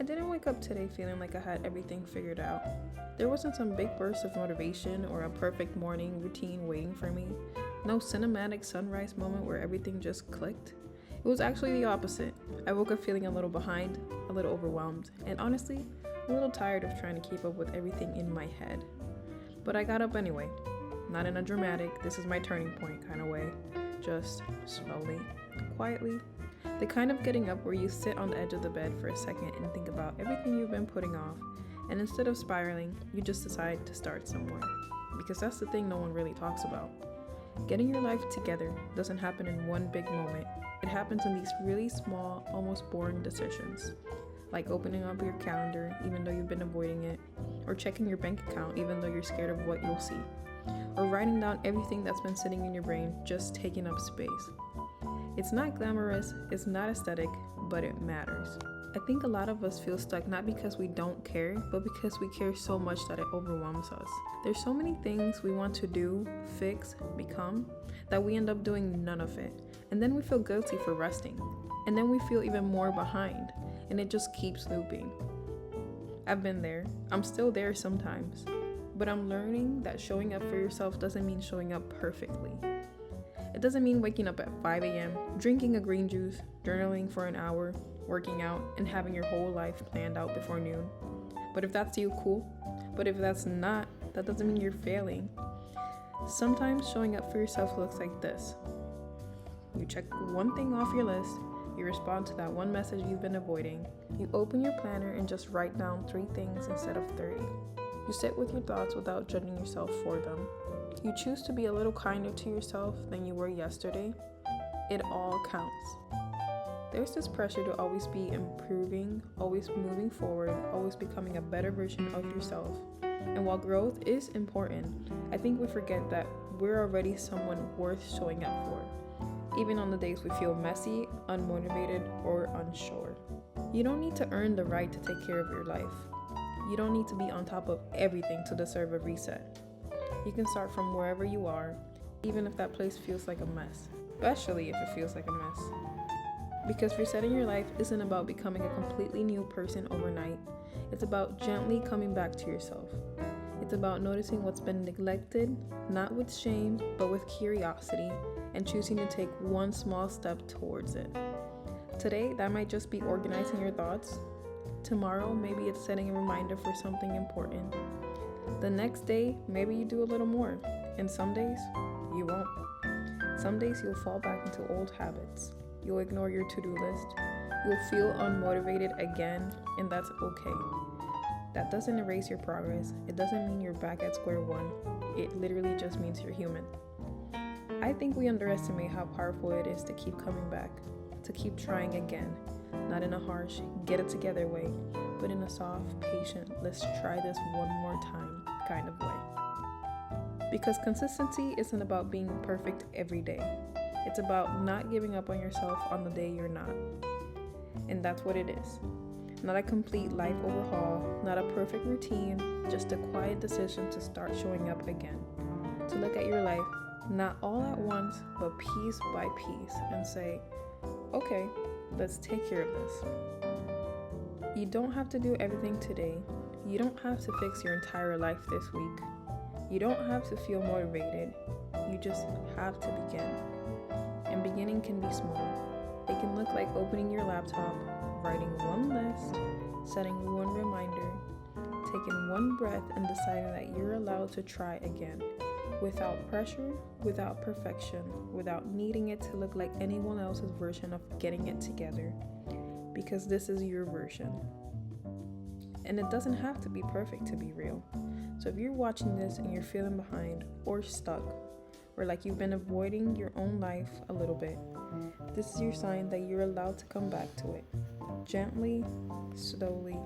I didn't wake up today feeling like I had everything figured out. There wasn't some big burst of motivation or a perfect morning routine waiting for me. No cinematic sunrise moment where everything just clicked. It was actually the opposite. I woke up feeling a little behind, a little overwhelmed, and honestly, a little tired of trying to keep up with everything in my head. But I got up anyway. Not in a dramatic, this is my turning point kind of way. Just slowly, quietly. The kind of getting up where you sit on the edge of the bed for a second and think about everything you've been putting off, and instead of spiraling, you just decide to start somewhere. Because that's the thing no one really talks about. Getting your life together doesn't happen in one big moment. It happens in these really small, almost boring decisions. Like opening up your calendar even though you've been avoiding it, or checking your bank account even though you're scared of what you'll see, or writing down everything that's been sitting in your brain just taking up space. It's not glamorous, it's not aesthetic, but it matters. I think a lot of us feel stuck not because we don't care, but because we care so much that it overwhelms us. There's so many things we want to do, fix, become, that we end up doing none of it. And then we feel guilty for resting. And then we feel even more behind. And it just keeps looping. I've been there. I'm still there sometimes. But I'm learning that showing up for yourself doesn't mean showing up perfectly. It doesn't mean waking up at 5 a.m., drinking a green juice, journaling for an hour, working out, and having your whole life planned out before noon. But if that's you, cool. But if that's not, that doesn't mean you're failing. Sometimes showing up for yourself looks like this. You check one thing off your list, you respond to that one message you've been avoiding, you open your planner and just write down 3 things instead of 30. You sit with your thoughts without judging yourself for them. You choose to be a little kinder to yourself than you were yesterday. It all counts. There's this pressure to always be improving, always moving forward, always becoming a better version of yourself. And while growth is important, I think we forget that we're already someone worth showing up for, even on the days we feel messy, unmotivated, or unsure. You don't need to earn the right to take care of your life. You don't need to be on top of everything to deserve a reset. You can start from wherever you are, even if that place feels like a mess, especially if it feels like a mess. Because resetting your life isn't about becoming a completely new person overnight. It's about gently coming back to yourself. It's about noticing what's been neglected, not with shame, but with curiosity, and choosing to take one small step towards it. Today, that might just be organizing your thoughts. Tomorrow, maybe it's setting a reminder for something important. The next day, maybe you do a little more. And some days, you won't. Some days you'll fall back into old habits. You'll ignore your to-do list. You'll feel unmotivated again, and that's okay. That doesn't erase your progress. It doesn't mean you're back at square one. It literally just means you're human. I think we underestimate how powerful it is to keep coming back, to keep trying again, not in a harsh, get it together way, but in a soft, patient, let's try this one more time kind of way. Because consistency isn't about being perfect every day. It's about not giving up on yourself on the day you're not. And that's what it is. Not a complete life overhaul, not a perfect routine, just a quiet decision to start showing up again. To look at your life, not all at once, but piece by piece, and say, okay, let's take care of this. You don't have to do everything today. You don't have to fix your entire life this week. You don't have to feel motivated. You just have to begin. And beginning can be small. It can look like opening your laptop, writing one list, setting one reminder, taking one breath, and deciding that you're allowed to try again. Without pressure, without perfection, without needing it to look like anyone else's version of getting it together. Because this is your version. And it doesn't have to be perfect to be real. So if you're watching this and you're feeling behind or stuck, or like you've been avoiding your own life a little bit, this is your sign that you're allowed to come back to it. Gently, slowly,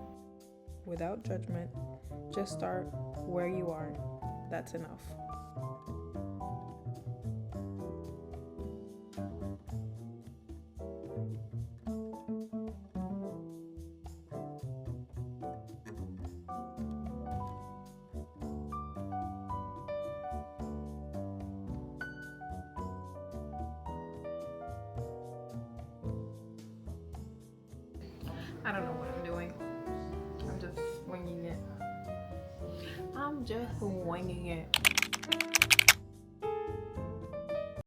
without judgment. Just start where you are. That's enough. I don't know what I'm doing. I'm just winging it.